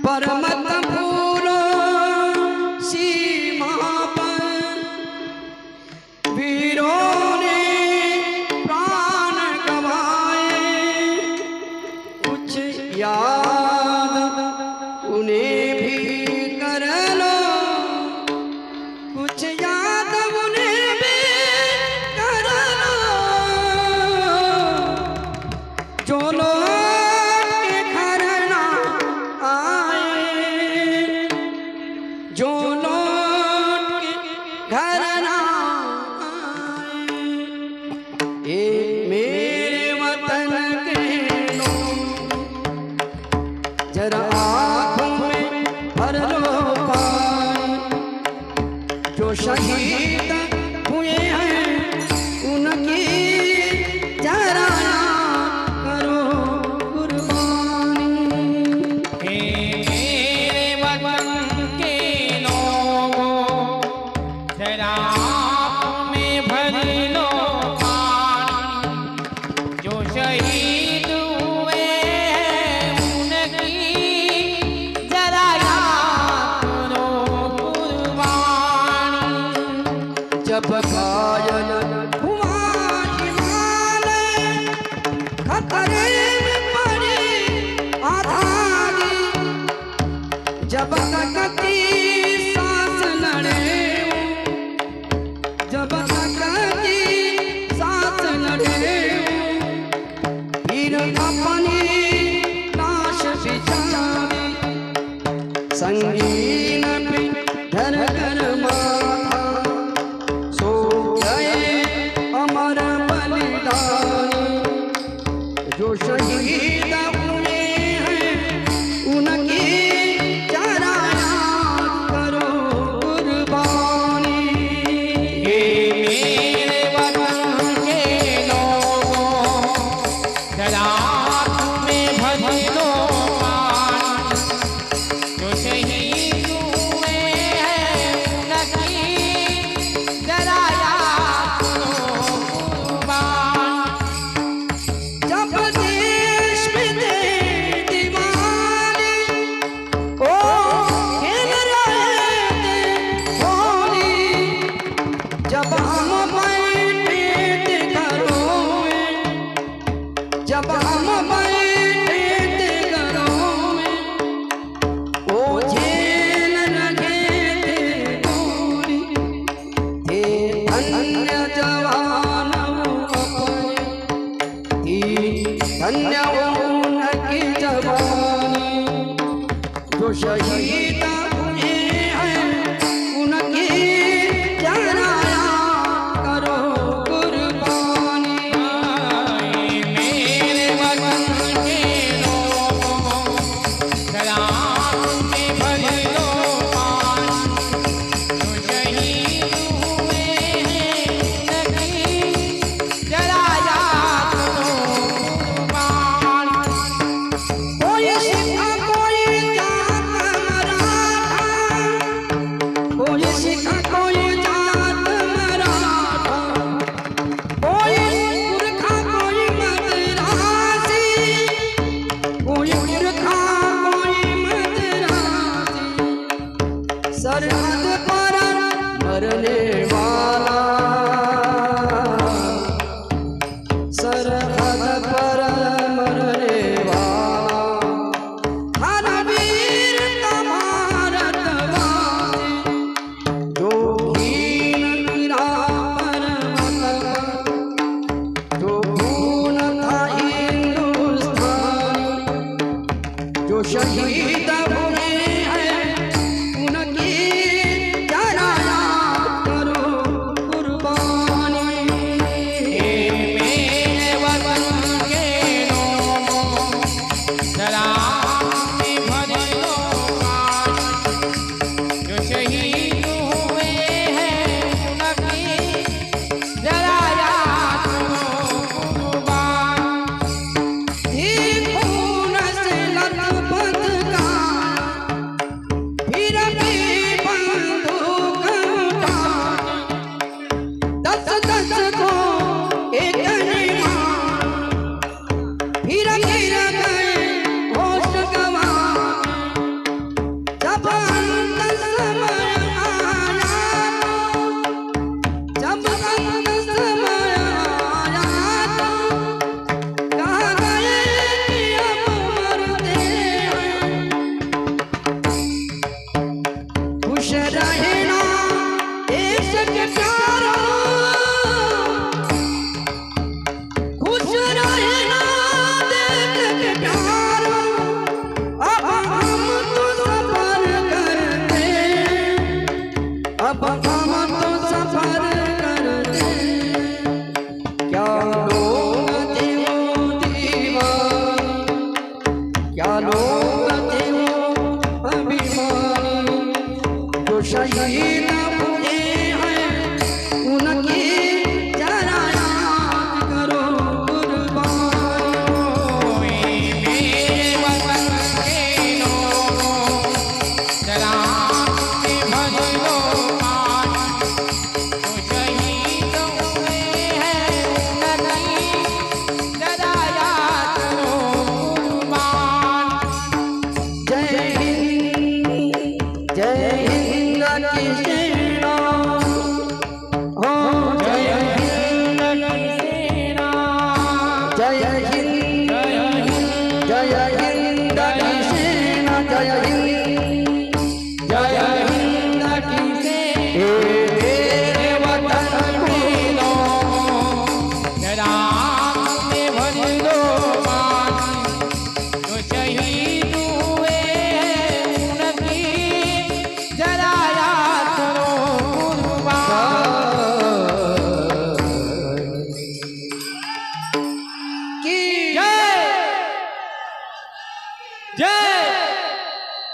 परमत फूलो सीमा पर वीरों ने प्राण गवाए, कुछ याद उन्हें भी कर लो, कुछ याद उन्हें भी कर लो, जो लोग के घर ना आए, जो लोग के घर ना आए। ए मेरे वतन के लोग, जरा आँखों में भर लो पानी, जो शहीद हुए हैं उनकी जरा याद करो कुर्बानी। मेरे वतन के लोगों, जरा आँखों में भर लो पानी, जो शहीद हुए हैं उनकी जरा याद करो कुर्बानी। जब घायल हुआ हिमालय, खतरे में पड़ी आधारी, जब तक की सांस लड़े, जब तक की सांस लड़े, फिर अपनी लाश बिछावी, संगीन पे धर कर माथा, सो गए अमर बलिदानी, जो शहीद हुए हैं उनकी जरा याद करो कुर्बानी। मेरे वतन के लोगों, जरा आँखों में भर लो पानी, जो शहीद हुए हैं उनकी जरा याद करो कुर्बानी। जब देश में थे दीवाने, ओ खेल रहे थे होली, जब हम बैठे थे घरों में, जब हम बैठे थे घरों में, ओ झेल रहे थे गोली, थे अन्य जवान अपने, थी धन्य उनकी जवानी, जो शहीद हुए हैं उनकी जरा याद करो कुर्बानी। मेरे वतन के लोगों, जरा आँखों में भर लो पानी, जो शहीद हुए हैं उनकी जरा याद करो कुर्बानी। कोई सिखा कोई जात मराठा, कोई सिखा कोई जात मराठा, कोई पुरखा कोई मद्रासी, कोई पुरखा कोई मद्रासी, सरहद पर मरने वाला, सरहद पर मरने वाला, हर वीर का भारतवासी, जो हीन गिरा पर्वत पर, जो खून था हिंदुस्तानी, जो शहीद हुए हैं उनकी जरा याद करो कुर्बानी। मेरे वतन के लोगों, जरा आँखों में भर लो पानी, जो शहीद हुए हैं उनकी जरा याद करो कुर्बानी। खून से लथपथ का जय हिंद की सेना जय हिंद जय हिंद की सेना तेरे वतन के लोगों राम ने भर दो पानी जो शहीद हुए हैं उनकी जरा याद करो कुर्बान की जय जय